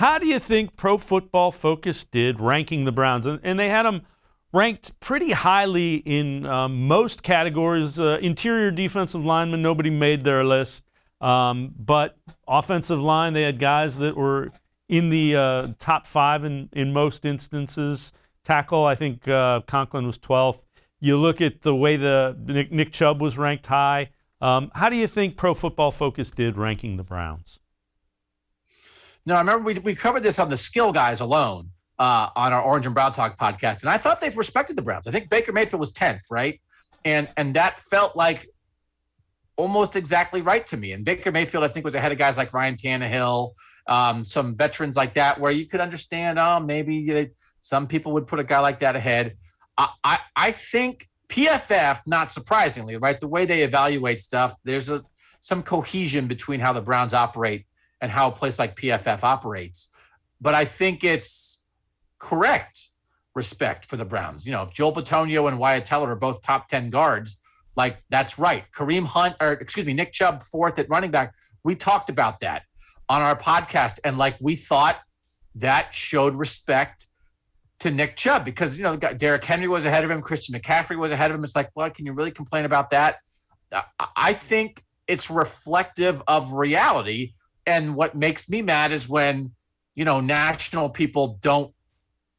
How do you think Pro Football Focus did ranking the Browns? And they had them ranked pretty highly in most categories. Interior defensive linemen, nobody made their list. But offensive line, they had guys that were in the top 5 in most instances. Tackle, I think Conklin was 12th. You look at the way Nick Chubb was ranked high. How do you think Pro Football Focus did ranking the Browns? No, I remember we covered this on the skill guys alone on our Orange and Brown Talk podcast, and I thought they've respected the Browns. I think Baker Mayfield was 10th, right? And that felt like almost exactly right to me. And Baker Mayfield, I think, was ahead of guys like Ryan Tannehill, some veterans like that, where you could understand, maybe some people would put a guy like that ahead. I think PFF, not surprisingly, right, the way they evaluate stuff, there's some cohesion between how the Browns operate and how a place like PFF operates. But I think it's correct respect for the Browns. If Joel Bitonio and Wyatt Teller are both top 10 guards, like, that's right. Nick Chubb 4th at running back. We talked about that on our podcast. And we thought that showed respect to Nick Chubb because, Derrick Henry was ahead of him. Christian McCaffrey was ahead of him. It's like, well, can you really complain about that? I think it's reflective of reality. And what makes me mad is when, national people don't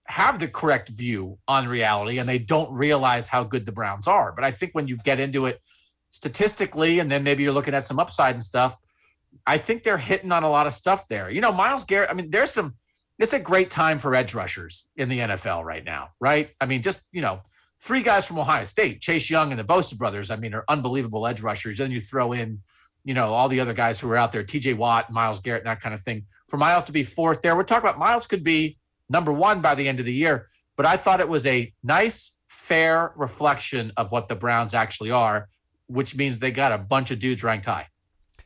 have the correct view on reality and they don't realize how good the Browns are. But I think when you get into it statistically, and then maybe you're looking at some upside and stuff, I think they're hitting on a lot of stuff there. Myles Garrett, it's a great time for edge rushers in the NFL right now, right? Just 3 guys from Ohio State, Chase Young and the Bosa brothers, are unbelievable edge rushers. Then you throw in, all the other guys who are out there, TJ Watt, Myles Garrett, that kind of thing. For Myles to be 4th there, we're talking about Myles could be number 1 by the end of the year. But I thought it was a nice, fair reflection of what the Browns actually are, which means they got a bunch of dudes ranked high.